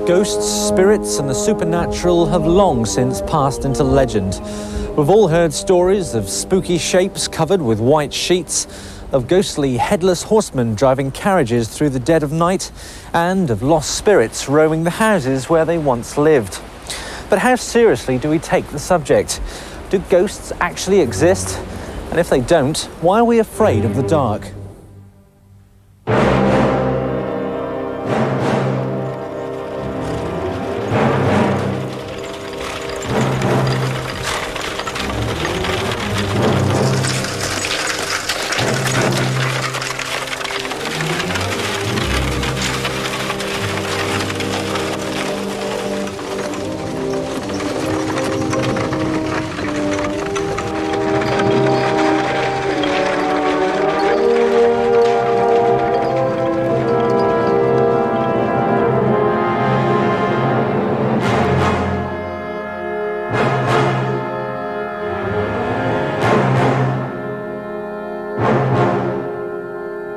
Ghosts, spirits and the supernatural have long since passed into legend. We've all heard stories of spooky shapes covered with white sheets, of ghostly headless horsemen driving carriages through the dead of night, and of lost spirits roaming the houses where they once lived. But how seriously do we take the subject? Do ghosts actually exist? And if they don't, why are we afraid of the dark?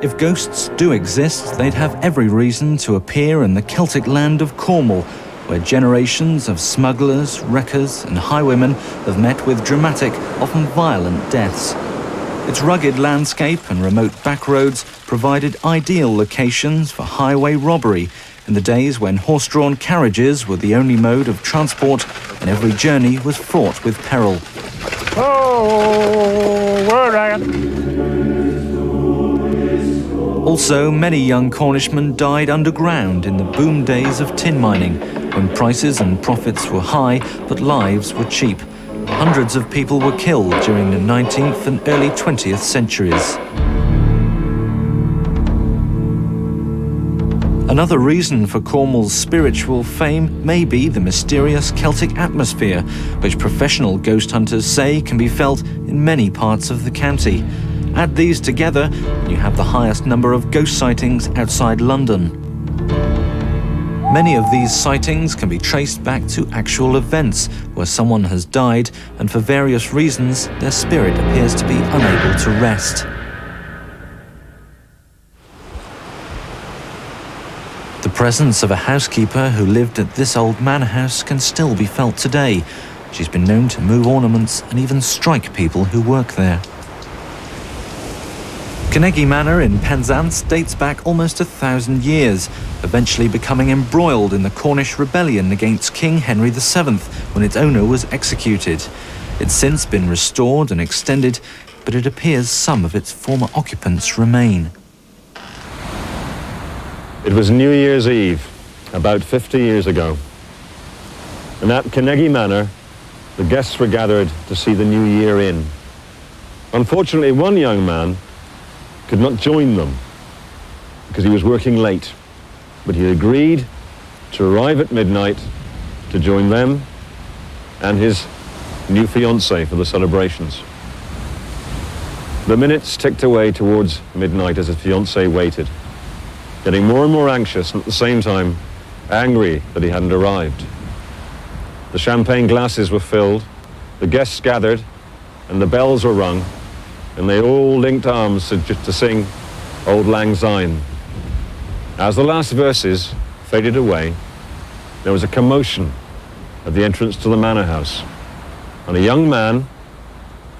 If ghosts do exist, they'd have every reason to appear in the Celtic land of Cornwall, where generations of smugglers, wreckers and highwaymen have met with dramatic, often violent deaths. Its rugged landscape and remote backroads provided ideal locations for highway robbery in the days when horse-drawn carriages were the only mode of transport and every journey was fraught with peril. Oh, where I am. Also, many young Cornishmen died underground in the boom days of tin mining, when prices and profits were high, but lives were cheap. Hundreds of people were killed during the 19th and early 20th centuries. Another reason for Cornwall's spiritual fame may be the mysterious Celtic atmosphere, which professional ghost hunters say can be felt in many parts of the county. Add these together, and you have the highest number of ghost sightings outside London. Many of these sightings can be traced back to actual events where someone has died, and for various reasons, their spirit appears to be unable to rest. The presence of a housekeeper who lived at this old manor house can still be felt today. She's been known to move ornaments and even strike people who work there. Kgi Manor in Penzance dates back almost 1,000 years, eventually becoming embroiled in the Cornish rebellion against King Henry VII when its owner was executed. It's since been restored and extended, but it appears some of its former occupants remain. It was New Year's Eve, about 50 years ago. And at Kgi Manor, the guests were gathered to see the new year in. Unfortunately, one young man could not join them because he was working late, but he agreed to arrive at midnight to join them and his new fiancée for the celebrations. The minutes ticked away towards midnight as his fiancée waited, getting more and more anxious and at the same time angry that he hadn't arrived. The champagne glasses were filled, the guests gathered, and the bells were rung, and they all linked arms to sing Auld Lang Syne. As the last verses faded away, there was a commotion at the entrance to the manor house, and a young man,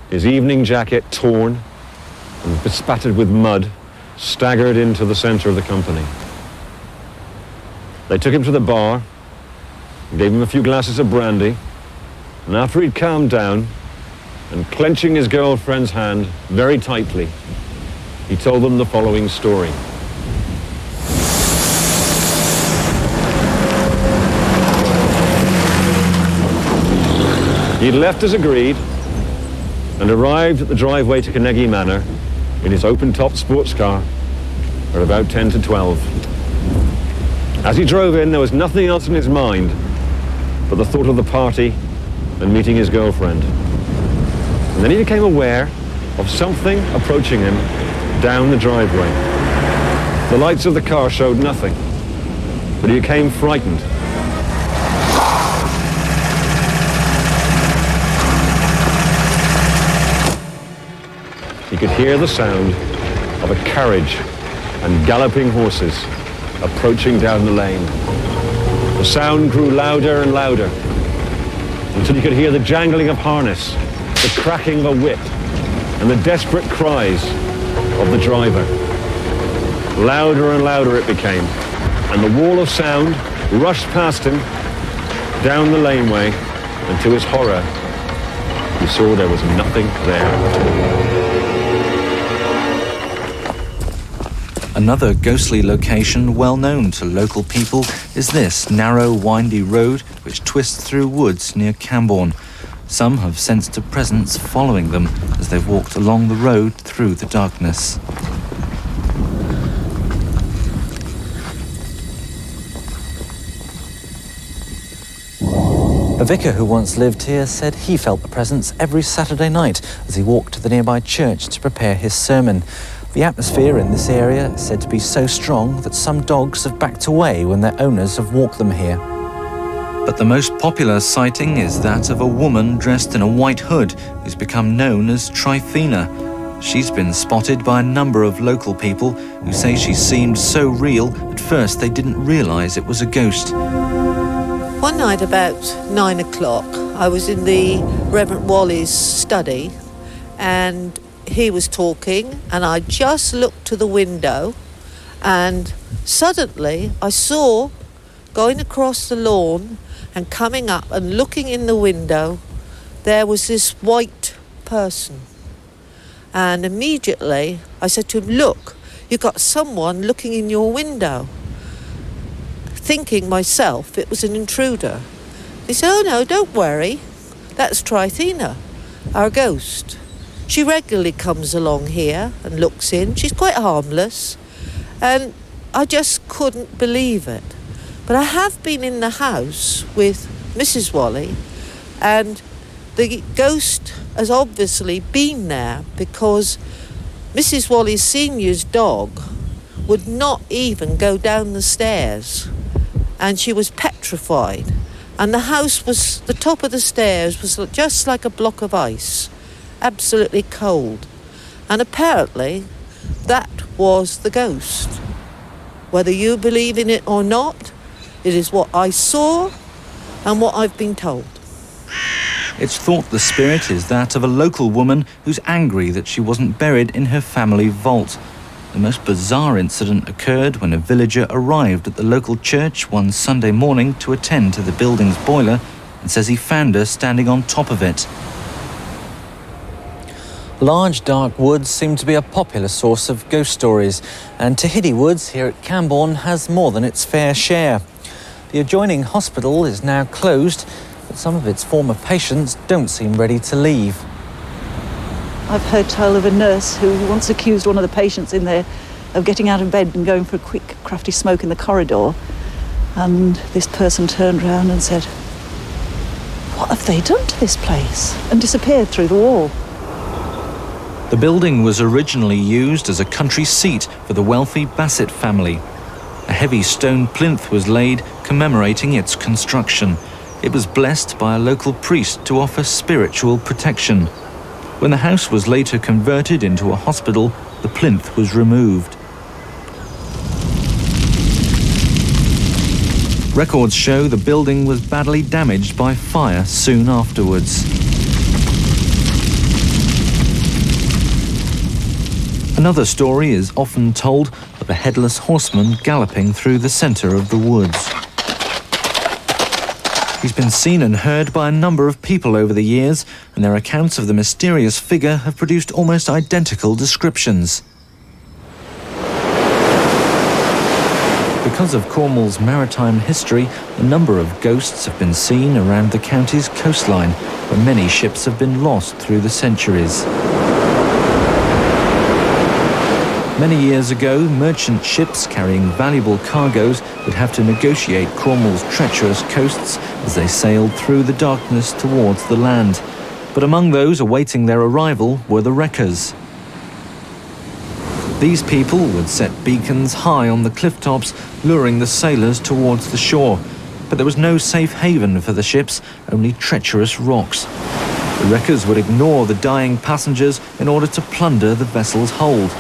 his evening jacket torn and bespattered with mud, staggered into the center of the company. They took him to the bar, gave him a few glasses of brandy, and after he'd calmed down, and clenching his girlfriend's hand very tightly, he told them the following story. He'd left as agreed and arrived at the driveway to Kgi Manor in his open-top sports car at about 10 to 12. As he drove in, there was nothing else in his mind but the thought of the party and meeting his girlfriend. And then he became aware of something approaching him down the driveway. The lights of the car showed nothing, but he became frightened. He could hear the sound of a carriage and galloping horses approaching down the lane. The sound grew louder and louder until you could hear the jangling of harness, the cracking of a whip, and the desperate cries of the driver. Louder and louder it became, and the wall of sound rushed past him down the laneway, and to his horror, he saw there was nothing there. Another ghostly location well known to local people is this narrow, windy road which twists through woods near Camborne. Some have sensed a presence following them as they've walked along the road through the darkness. A vicar who once lived here said he felt the presence every Saturday night as he walked to the nearby church to prepare his sermon. The atmosphere in this area is said to be so strong that some dogs have backed away when their owners have walked them here. But the most popular sighting is that of a woman dressed in a white hood who's become known as Trithena. She's been spotted by a number of local people who say she seemed so real at first they didn't realise it was a ghost. One night about 9 o'clock, I was in the Reverend Wally's study and he was talking, and I just looked to the window and suddenly I saw going across the lawn and coming up and looking in the window, there was this white person. And immediately I said to him, "Look, you've got someone looking in your window." Thinking myself it was an intruder. He said, "Oh no, don't worry, that's Trithena, our ghost. She regularly comes along here and looks in. She's quite harmless." And I just couldn't believe it. But I have been in the house with Mrs. Wally, and the ghost has obviously been there because Mrs. Wally Senior's dog would not even go down the stairs, and she was petrified. And the house was, the top of the stairs was just like a block of ice, absolutely cold. And apparently that was the ghost. Whether you believe in it or not, it is what I saw and what I've been told. It's thought the spirit is that of a local woman who's angry that she wasn't buried in her family vault. The most bizarre incident occurred when a villager arrived at the local church one Sunday morning to attend to the building's boiler and says he found her standing on top of it. Large dark woods seem to be a popular source of ghost stories, and Kgi Woods here at Camborne has more than its fair share. The adjoining hospital is now closed, but some of its former patients don't seem ready to leave. I've heard tell of a nurse who once accused one of the patients in there of getting out of bed and going for a quick, crafty smoke in the corridor. And this person turned round and said, "What have they done to this place?" and disappeared through the wall. The building was originally used as a country seat for the wealthy Bassett family. A heavy stone plinth was laid commemorating its construction. It was blessed by a local priest to offer spiritual protection. When the house was later converted into a hospital, the plinth was removed. Records show the building was badly damaged by fire soon afterwards. Another story is often told of a headless horseman galloping through the centre of the woods. He's been seen and heard by a number of people over the years, and their accounts of the mysterious figure have produced almost identical descriptions. Because of Cornwall's maritime history, a number of ghosts have been seen around the county's coastline, where many ships have been lost through the centuries. Many years ago, merchant ships carrying valuable cargoes would have to negotiate Cornwall's treacherous coasts as they sailed through the darkness towards the land. But among those awaiting their arrival were the wreckers. These people would set beacons high on the cliff tops, luring the sailors towards the shore. But there was no safe haven for the ships, only treacherous rocks. The wreckers would ignore the dying passengers in order to plunder the vessel's hold.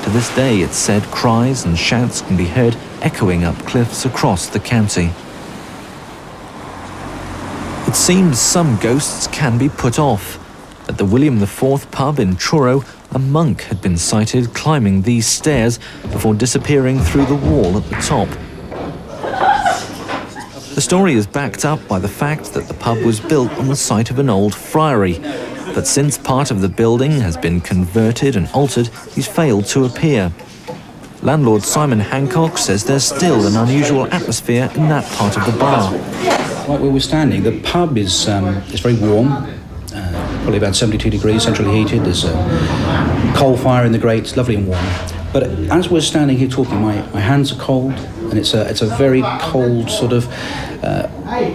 To this day, it's said cries and shouts can be heard echoing up cliffs across the county. It seems some ghosts can be put off. At the William IV pub in Truro, a monk had been sighted climbing these stairs before disappearing through the wall at the top. The story is backed up by the fact that the pub was built on the site of an old friary, but since part of the building has been converted and altered, he's failed to appear. Landlord Simon Hancock says there's still an unusual atmosphere in that part of the bar. Right where we're standing, the pub is very warm, probably about 72 degrees, centrally heated. There's a coal fire in the grate, it's lovely and warm. But as we're standing here talking, my hands are cold, and it's a very cold, sort of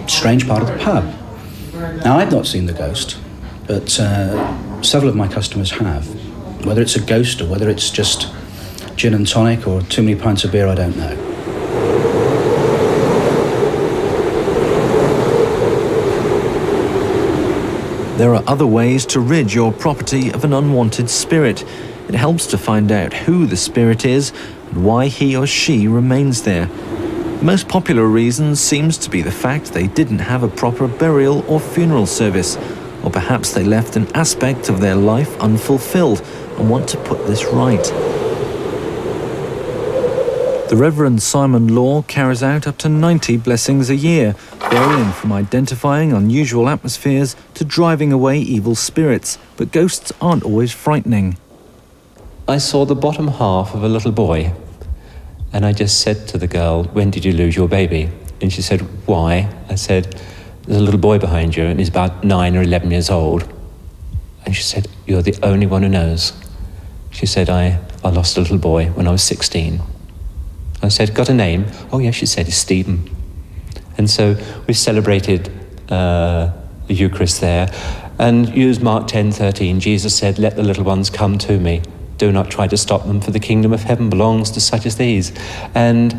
strange part of the pub. Now, I've not seen the ghost, but several of my customers have. Whether it's a ghost or whether it's just gin and tonic or too many pints of beer, I don't know. There are other ways to rid your property of an unwanted spirit. It helps to find out who the spirit is and why he or she remains there. The most popular reason seems to be the fact they didn't have a proper burial or funeral service, or perhaps they left an aspect of their life unfulfilled and want to put this right. The Reverend Simon Law carries out up to 90 blessings a year, varying from identifying unusual atmospheres to driving away evil spirits, but ghosts aren't always frightening. I saw the bottom half of a little boy, and I just said to the girl, "When did you lose your baby?" And she said, "Why?" I said, "There's a little boy behind you, and he's about 9 or 11 years old." And she said, "You're the only one who knows." She said, I lost a little boy when I was 16. I said, "Got a name?" "Oh, yes," she said, "it's Stephen." And so we celebrated the Eucharist there and used Mark 10:13. Jesus said, "Let the little ones come to me. Do not try to stop them, for the kingdom of heaven belongs to such as these." And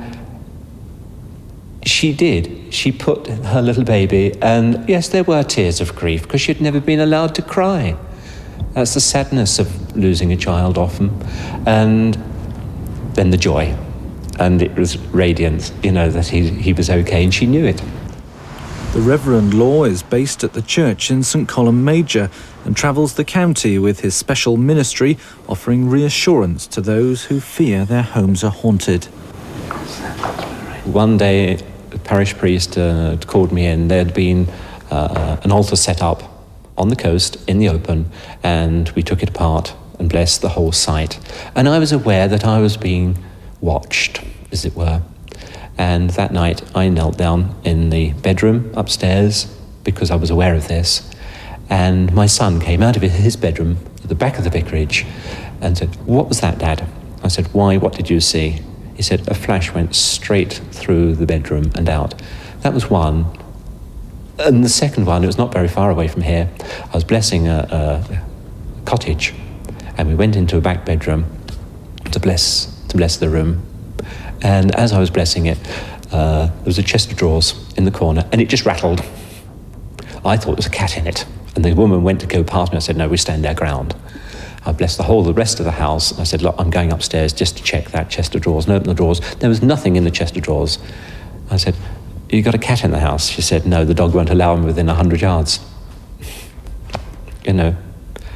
she did. She put her little baby, and yes, there were tears of grief because she'd never been allowed to cry. That's the sadness of losing a child often. And then the joy. And it was radiant, that he was okay, and she knew it. The Reverend Law is based at the church in St Columb Major and travels the county with his special ministry, offering reassurance to those who fear their homes are haunted. One day, the parish priest called me in. There had been an altar set up on the coast in the open, and we took it apart and blessed the whole site. And I was aware that I was being watched, as it were. And that night I knelt down in the bedroom upstairs because I was aware of this. And my son came out of his bedroom at the back of the vicarage and said, "What was that, Dad?" I said, "Why, what did you see?" He said, "A flash went straight through the bedroom and out." That was one. And the second one, it was not very far away from here. I was blessing a cottage, and we went into a back bedroom to bless the room. And as I was blessing it, there was a chest of drawers in the corner, and it just rattled. I thought there was a cat in it, and the woman went to go past me. I said, "No, we stand our ground." I blessed the rest of the house. I said, "Look, I'm going upstairs just to check that chest of drawers," and opened the drawers. There was nothing in the chest of drawers. I said, "You got a cat in the house?" She said, "No, the dog won't allow him within 100 yards.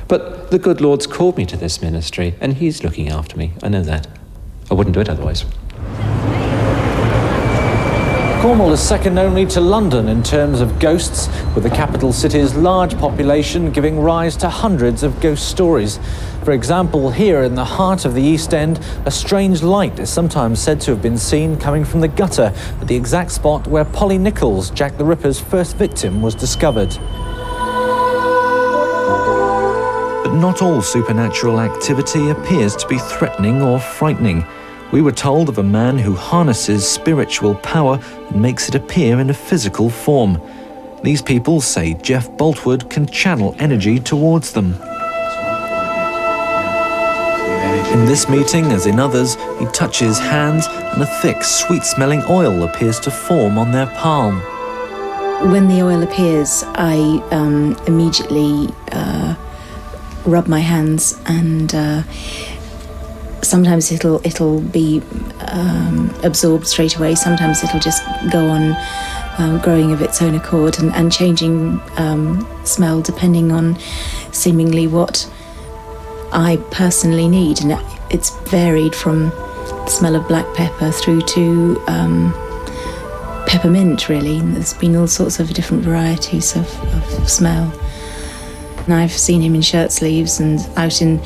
But the good Lord's called me to this ministry, and he's looking after me. I know that. I wouldn't do it otherwise. Cornwall is second only to London in terms of ghosts, with the capital city's large population giving rise to hundreds of ghost stories. For example, here in the heart of the East End, a strange light is sometimes said to have been seen coming from the gutter at the exact spot where Polly Nichols, Jack the Ripper's first victim, was discovered. But not all supernatural activity appears to be threatening or frightening. We were told of a man who harnesses spiritual power and makes it appear in a physical form. These people say Jeff Boltwood can channel energy towards them. In this meeting, as in others, he touches hands and a thick, sweet-smelling oil appears to form on their palm. When the oil appears, I immediately rub my hands, and sometimes it'll be absorbed straight away. Sometimes it'll just go on growing of its own accord and changing smell depending on seemingly what I personally need. And it's varied from the smell of black pepper through to peppermint, really. There's been all sorts of different varieties of smell. And I've seen him in shirt sleeves and out in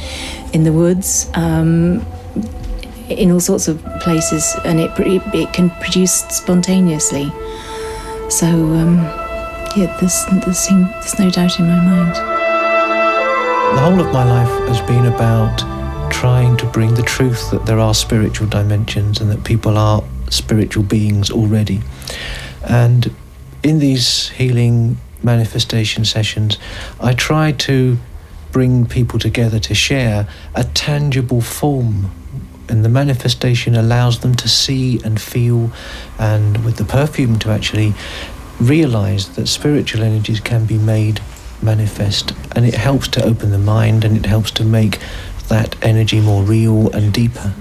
the woods, in all sorts of places, and it can produce spontaneously. So, there's no doubt in my mind. The whole of my life has been about trying to bring the truth that there are spiritual dimensions and that people are spiritual beings already. And in these healing manifestation sessions, I try to bring people together to share a tangible form, and the manifestation allows them to see and feel, and with the perfume to actually realize that spiritual energies can be made manifest, and it helps to open the mind and it helps to make that energy more real and deeper.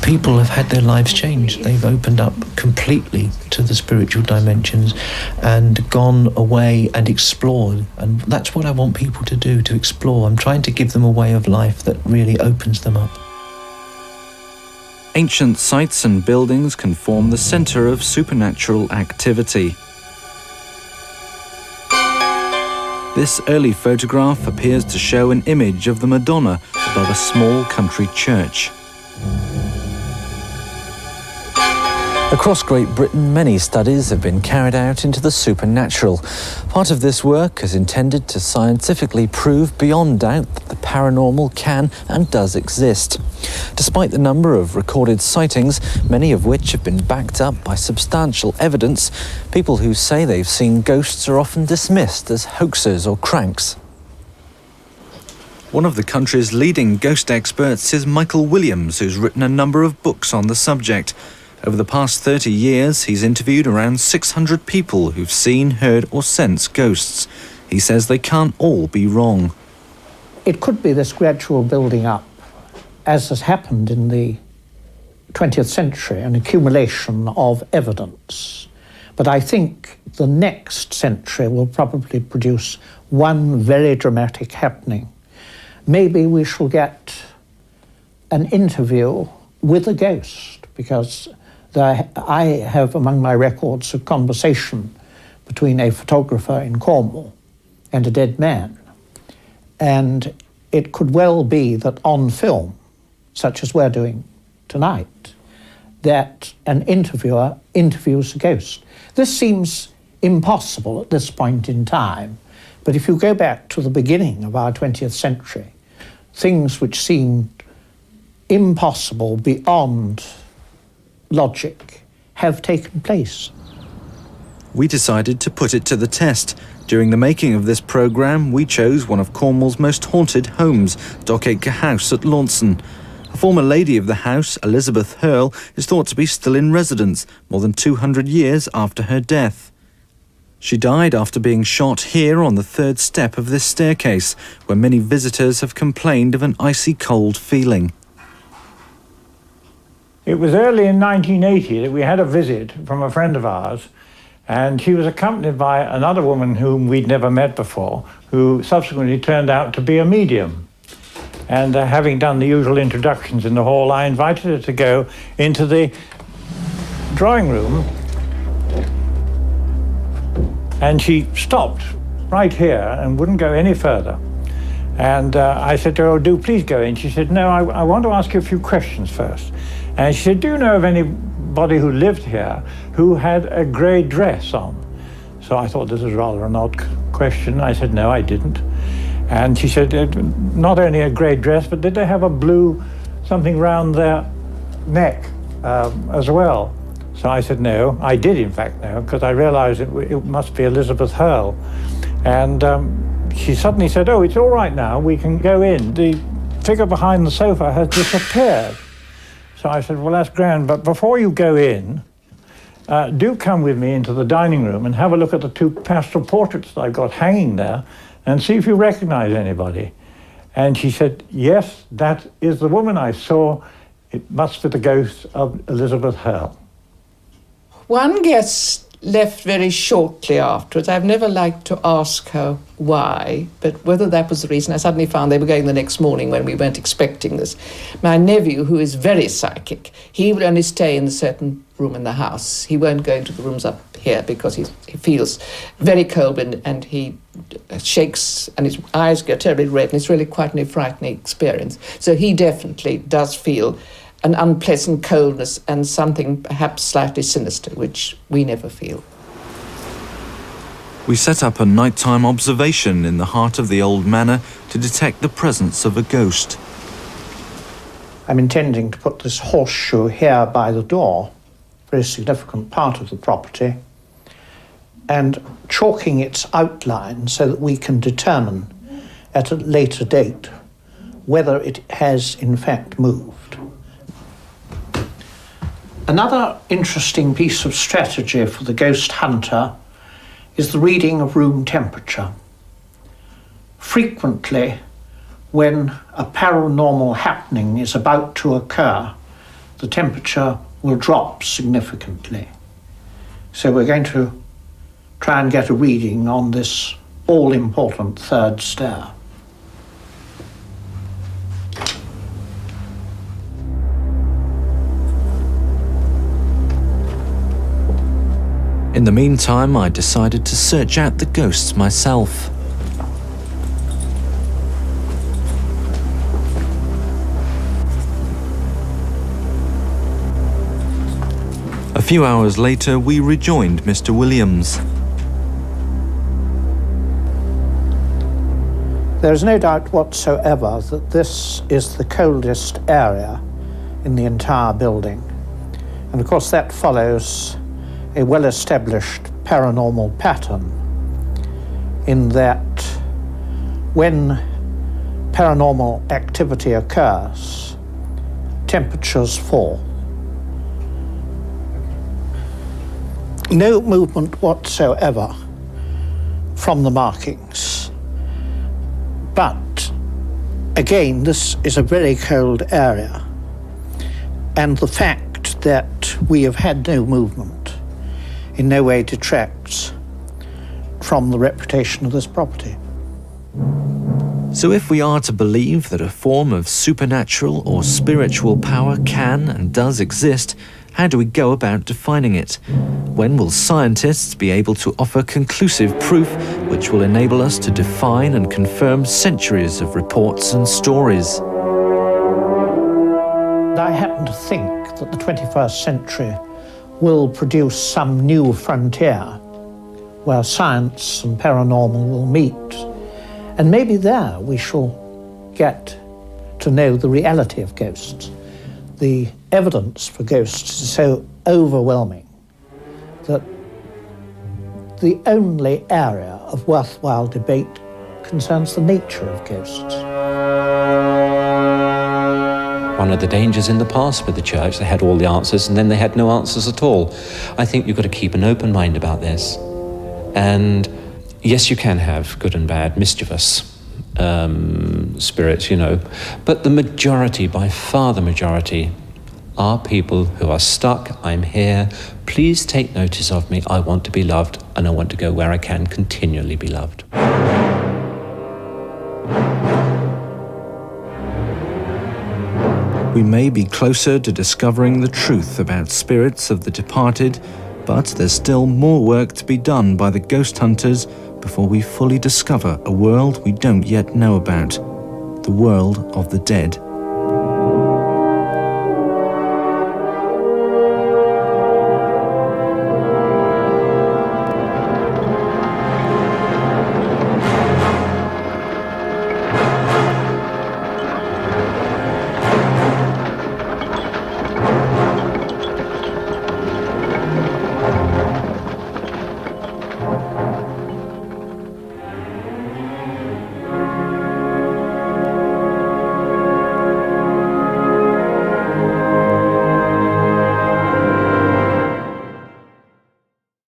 People have had their lives changed. They've opened up completely to the spiritual dimensions and gone away and explored. And that's what I want people to do, to explore. I'm trying to give them a way of life that really opens them up. Ancient sites and buildings can form the centre of supernatural activity. This early photograph appears to show an image of the Madonna above a small country church. Across Great Britain, many studies have been carried out into the supernatural. Part of this work is intended to scientifically prove beyond doubt that the paranormal can and does exist. Despite the number of recorded sightings, many of which have been backed up by substantial evidence, people who say they've seen ghosts are often dismissed as hoaxers or cranks. One of the country's leading ghost experts is Michael Williams, who's written a number of books on the subject. Over the past 30 years, he's interviewed around 600 people who've seen, heard or sensed ghosts. He says they can't all be wrong. It could be this gradual building up, as has happened in the 20th century, an accumulation of evidence. But I think the next century will probably produce one very dramatic happening. Maybe we shall get an interview with a ghost, because I have among my records a conversation between a photographer in Cornwall and a dead man. And it could well be that on film, such as we're doing tonight, that an interviewer interviews a ghost. This seems impossible at this point in time, but if you go back to the beginning of our 20th century, things which seemed impossible beyond logic have taken place. We decided to put it to the test. During the making of this programme, we chose one of Cornwall's most haunted homes, Dockacre House at Launceston. A former lady of the house, Elizabeth Hurl, is thought to be still in residence more than 200 years after her death. She died after being shot here on the third step of this staircase, where many visitors have complained of an icy cold feeling. It was early in 1980 that we had a visit from a friend of ours, and she was accompanied by another woman whom we'd never met before, who subsequently turned out to be a medium. And having done the usual introductions in the hall, I invited her to go into the drawing room, and she stopped right here and wouldn't go any further. And I said to her, "Oh, do please go in." She said, "No, I want to ask you a few questions first." And she said, "Do you know of anybody who lived here who had a grey dress on?" So I thought this was rather an odd question. I said, "No, I didn't." And she said, "Not only a grey dress, but did they have a blue something round their neck as well?" So I said, "No." I did, in fact, know, because I realised it must be Elizabeth Hurl. And she suddenly said, "Oh, it's all right now, we can go in. The figure behind the sofa has disappeared." So I said, "Well, that's grand, but before you go in, do come with me into the dining room and have a look at the two pastoral portraits that I've got hanging there and see if you recognise anybody." And she said, "Yes, that is the woman I saw. It must be the ghost of Elizabeth Hurl." One gets left very shortly afterwards. I've never liked to ask her why, but whether that was the reason, I suddenly found they were going the next morning when we weren't expecting this. My nephew, who is very psychic, he will only stay in a certain room in the house. He won't go into the rooms up here because he feels very cold and he shakes and his eyes go terribly red, and it's really quite a frightening experience. So he definitely does feel an unpleasant coldness and something perhaps slightly sinister, which we never feel. We set up a nighttime observation in the heart of the old manor to detect the presence of a ghost. I'm intending to put this horseshoe here by the door, very significant part of the property, and chalking its outline so that we can determine at a later date whether it has in fact moved. Another interesting piece of strategy for the ghost hunter is the reading of room temperature. Frequently, when a paranormal happening is about to occur, the temperature will drop significantly. So we're going to try and get a reading on this all-important third stair. In the meantime, I decided to search out the ghosts myself. A few hours later, we rejoined Mr. Williams. There is no doubt whatsoever that this is the coldest area in the entire building. And of course that follows a well-established paranormal pattern in that when paranormal activity occurs, temperatures fall. No movement whatsoever from the markings. But again, this is a very cold area, and the fact that we have had no movement in no way detracts from the reputation of this property. So if we are to believe that a form of supernatural or spiritual power can and does exist, how do we go about defining it? When will scientists be able to offer conclusive proof which will enable us to define and confirm centuries of reports and stories? I happen to think that the 21st century will produce some new frontier where science and paranormal will meet. And maybe there we shall get to know the reality of ghosts. The evidence for ghosts is so overwhelming that the only area of worthwhile debate concerns the nature of ghosts. One of the dangers in the past with the church, they had all the answers and then they had no answers at all. I think you've got to keep an open mind about this. And yes, you can have good and bad, mischievous spirits, but the majority, by far the majority, are people who are stuck. I'm here. Please take notice of me. I want to be loved, and I want to go where I can continually be loved. We may be closer to discovering the truth about spirits of the departed, but there's still more work to be done by the ghost hunters before we fully discover a world we don't yet know about, the world of the dead.